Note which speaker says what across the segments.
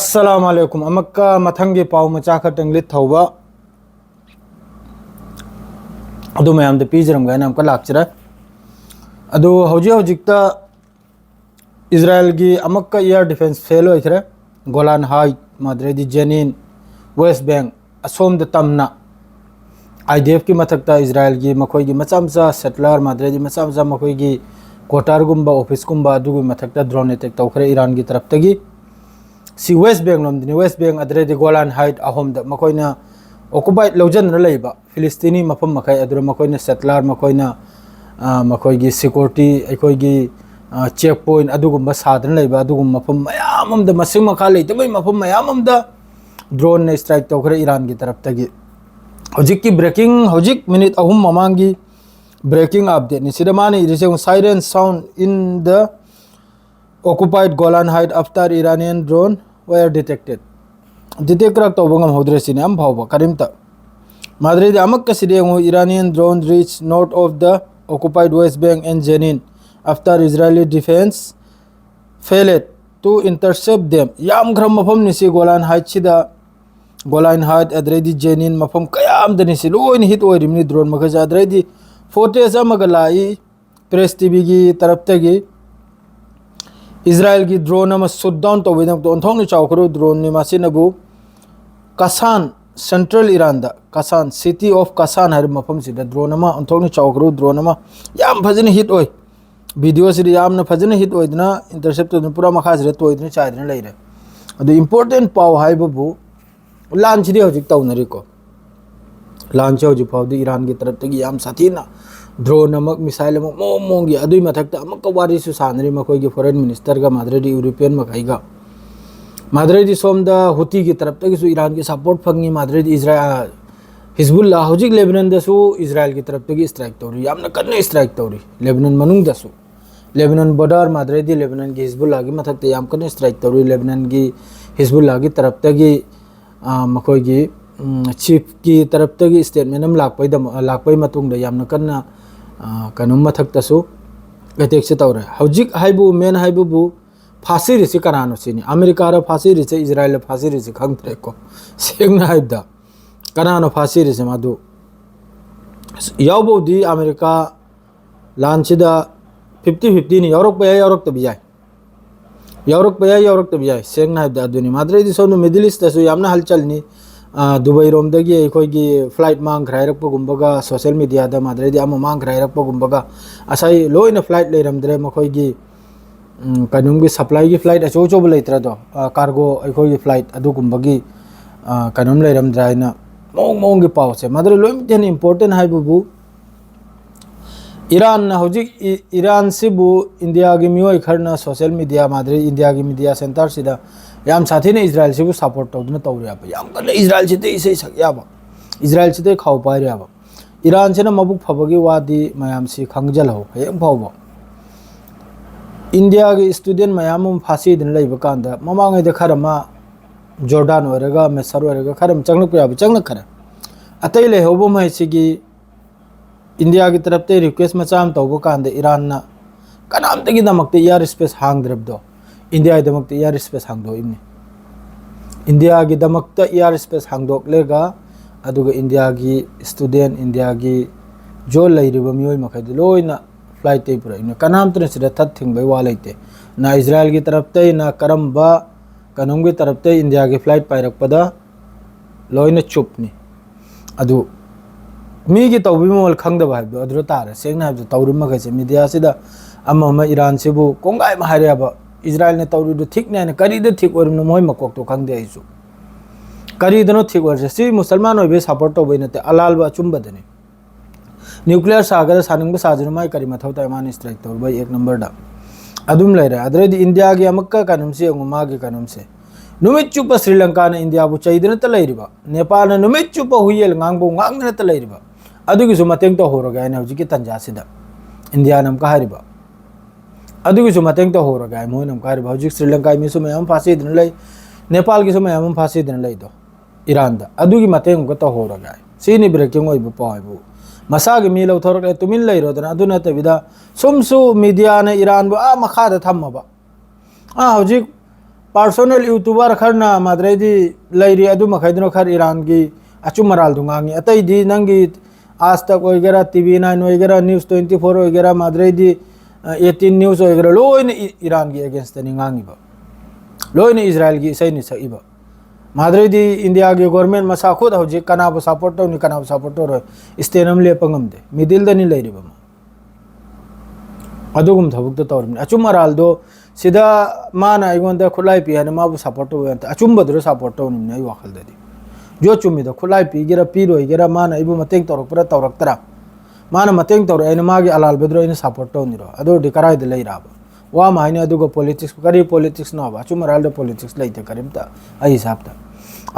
Speaker 1: अस्सलामुअलैकुम अमक्का मथंगे पाव मचा खटंग लित थौबा अदु मयाम द पीजरम गायना अमका लाक्चरा अदु हौजी हौजिकता इजराइल की अमक्का एयर डिफेंस फेल होइथरे गोलान हाइट माद्रेदी जेनिन वेस्ट बैंक असोम द तमना आईडीएफ की मथकता इजराइल की मखोई की मचा मचा सेटलर माद्रेदी मचा मचा मखोई की कोटार गुम्बा ऑफिस गुम्बा अदुगु मथकता ड्रोन अटैक तौखरे ईरान की तरफ तगी सी वेस्ट बैंक लोमदनी वेस्ट बैंक अदरेदी गोलान हाइट अहोम द मखोइना ऑक्युपाइड लौजन रलेबा फिलिस्तीनी मफम मखै अदुर मखोइना सेटलर मखोइना मखोइगी सिक्योरिटी अखोइगी चेक पॉइंट अदुगुम्बा सादन लेबा अदुगुम मफम मयाम द मसिंग मखा लेतबै मफम मयाम द ड्रोन ने स्ट्राइक तौखरे ईरान की तरफ तगी हौजिक की ब्रेकिंग हौजिक मिनट अहुम ममांगी ब्रेकिंग अपडेट नि सिदमानी इरिसे siren sound in the occupied Golan Heights after Iranian drone were detected. Detect rak tawbangam hodre sine am phawba karimta. Madrid amak kaside Iranian drone reached north of the occupied West Bank and Jenin after Israeli defense failed to intercept them. Yam gram mafam nisi Golan Heights sida Golan Heights adredi Jenin mafam kayam da nisi loin hit oirimni drone makaja adredi footage amagalai press TV gi taraf tagi Israel की drone shoot down तौबीदम तो अंथोंग चावखरो drone नि मासिनबु कसान central Iran दा कसान city of कसान हर मफम सिदा drone अमा अंथोंग चावखरो drone अमा याम फजन hit ओय video सिरि याम न फजन हिट ओयदना इंटरसेप्ट तो पूरा मखा सिरे तोयदना चायदना लेरे अदु इंपोर्टेंट पाव हाइबबु लान सिरि हजिक तौनरिको लान से हजिक पाव ईरान की तरफ तगी याम साथीना ड्रोन अमक मिसाइल अमक मोंगी अदुई मथकता अमक वारी सु सानरी मखोई की फॉरेन मिनिस्टर का माद्रेडी यूरोपियन मखाइगा माद्रेडी सोम द हुती की तरफ तक ईरान की सपोर्ट फंगी माद्रेडी इजराइल हिजबुल्लाह हौजिक लेबनान दसु इजराइल की तरफ तक स्ट्राइक तौरी यामना कन्ने स्ट्राइक तौरी लेबनान मनुंग दसु लेबनान बॉर्डर माद्रेडी लेबनान की हिजबुल्लाह की मथकते याम कन्ने स्ट्राइक तौरी लेबनान की हिजबुल्लाह की तरफ तक मखोई की चीफ की तरफ तक स्टेटमेंट हम लाकपै मतुंग द यामना कन्ना कनुम मथक्तसु अटैक से तौर हौजिक हाइबु मेन हाइबु फांसी रिसी कनानो सिनी अमेरिका रा फांसी रिसे इजराइल रा फांसी रिसे खंगत्रे को सेंगना हाइबदा कनानो फांसी रिसे मादु यावबोदी अमेरिका लानसिदा 50-50 नि यूरोप पे यूरोप तब जाय यूरोप तब जाय सेंगना हाइबदा अदुनी माद्रेदी सोनो मिडिल ईस्ट तसु यामना हलचल नि दुबई रोम दगी अखोगी फ्लाइट मांग खराइरकपगुम्बगा सोशल मीडिया दा माद्रेदी अमा मांग खराइरकपगुम्बगा असai लोइना फ्लाइट लेरमद्रे मखोगी कनुमगी सप्लाई की फ्लाइट अचो चो लेत्र दो कार्गो अखोगी फ्लाइट अदुगुम्बगी कनुम लेरमद्राइना मोंग की पावसे माद्रे लोइम इंपोर्टेंट हाइबु ईरान हौजिक ईरान सिबु इंडिया की मियोय खरना सोशल मीडिया माद्रे इंडिया की मीडिया सेंटर सिदा याम साथी ने इजराइल से सपोर्ट तौदना तौरियाब याम कने इजराइल से इसे सक्याब इजराइल से खाव पाइरियाब ईरान से मबुक फबगी वादी मयाम से खंगजल हो हेम फाव इंडिया के स्टूडेंट मयाम फांसी दिन लेब कांदा ममांगे दे खरमा जॉर्डन ओरेगा मेसर ओरेगा खरम चंगलक याब चंगलक खर अतै ले होबो मैसिगी इंडिया की तरफ ते रिक्वेस्ट मचाम तौबो कांदा ईरान ना कनाम तगी दमकते एयर स्पेस हांगद्रबदो इंडिया दमकते एयर स्पेस हांगदो इमने इंडिया की दमकते एयर स्पेस हांगदोक लेगा अदुगा इंडिया की स्टूडेंट इंडिया की जो लेरिबा मियोय मखैद लोइना फ्लाइट ते पुरा इने कनाम तने सिदा थत थिंगबै वा लेते ना इजराइल की तरफ ते ना करमबा कनुम की तरफ ते इंडिया की फ्लाइट पाइरकपदा लोइना चुपनी अदु मी की तौबी मोल खंगदबा हाइबदो अदुर तारे सेंगना हाइबदो तौरुम मखैसे मीडिया सिदा अम्मा ईरान सिबु कोंगाय माहारियाबा इजराइल ने तौरुदो ठीक ने करीदो ठीक ओरम मोय मकोक तो खंगदे आइसु करीदनो ठीक ओरसे सि मुसलमान ओइबे सपोर्ट तो बैनते अलालबा अचुम्बदने न्यूक्लियर सागर सानिंग साजन माय करी मथौ ताय मान स्ट्राइक तौर बाय एक नंबर दा अदुम लेरे अदरेदी इंडिया की अमक्का कानुम से अंगुमा के कानुम से नुमित चुप श्रीलंका ने इंडिया बु चैदन त लेरिबा नेपाल ने नुमित चुप हुइयल ngangbो ngangne त लेरिबा अदुगी सु मतेंग तो होरगा ने हौजिकी तंजा सिदा इंडिया नम का हरिबा अदुगी सु मतेंग तो होरगा मोय नम का हरिबा हौजिक श्रीलंका मी सु मयम फांसी दिन ले नेपाल की सु मयम फांसी दिन ले दो ईरान दा अदुगी मतेंग को तो होरगा सिनी ब्रेकिंग ओइबो पाइबो मसागे मी लौथोरक तुमिन लेरोदना अदुना तबिदा सुमसु मीडिया ने ईरान बु आ मखा दा थम्मबा हौजिक पर्सनल यूट्यूबर खरना माद्रेदी लैरी अदु मखैदनो खर ईरान की अचुम मराल दुंगांगी अतई दी नंगी आज तक वगैरह TV9 वगैरह न्यूज़ 24 वगैरह माद्रेदी 18 न्यूज़ वगैरह लोइन ईरान की अगेंस्ट निगांगी बा लोइन इजराइल की सही नहीं बा माद्रेदी इंडिया की गवर्नमेंट मसा खुद हौजे कनाबो सपोर्ट तो नि कनाबो सपोर्ट तो स्टेनम ले पंगम दे मिडिल दनी लैरी बा अदुगुम थबुक तो तौर अचुम मराल दो सीधा माना अगोंद खुलाई पी है माबू सपोर्ट हो अचुम्बद्रो सपोर्ट तौनी आई वाखल ददी जो चुम्मीद खुलाई पीगेरा पीरोगेरा माना इबू मतेंग तौरक्परा तौरक्तरा माना मतेंग तौर अना मागी अलाल बद्रो अना सपोर्ट तौनीरो अदोडी कराइद लैराब वा माइने अदुगो पॉलिटिक्स करी पॉलिटिक्स नो बा अचुम मराल पॉलिटिक्स लैते करीमता आई हिसाबता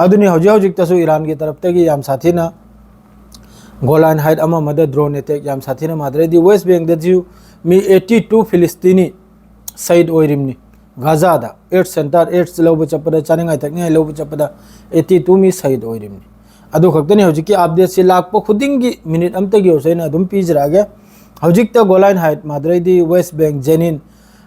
Speaker 1: अदुनी हौजे हौजिकतसु ईरान की तरफतगी याम साथीना गोलान हाइट अमा मद ड्रोन अटैक याम साथीना माद्रेदी वेस्ट बैंक दजु मी 82 फिलिस्तीनी सईद ओइरिमनी गाजादा 8 सेंटर 8 लौब चपदा चानिंगाई तकनी लौब चपदा 82 मी सईद ओइरिमनी अदु खक्तनी हौजिकी अपडेट से लाखपो खुदिंगी मिनिट अमतगी होसैना अदुम पीजरागे हौजिकता गोलान हाइट माद्रेदी वेस्ट बैंक जेनिन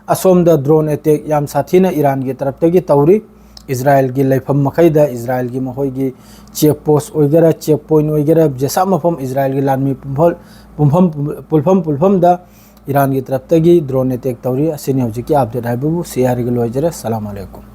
Speaker 1: असोम द ड्रोन अटैक याम साथीना ईरान की तरफतगी तौरी इजराइल की लैफम मखैदा इजराइल की महोइगी चेक पोस्ट वगैरह चेक पॉइंट वगैरह जैसा मफम इजराइल की लानमी पुलफम दा ईरान की तरफतगी ड्रोन अटैक तौरी असिनी हौजिकी अपडेट हाइबु शेयर लोइजरे अस्सलाम वालेकुम।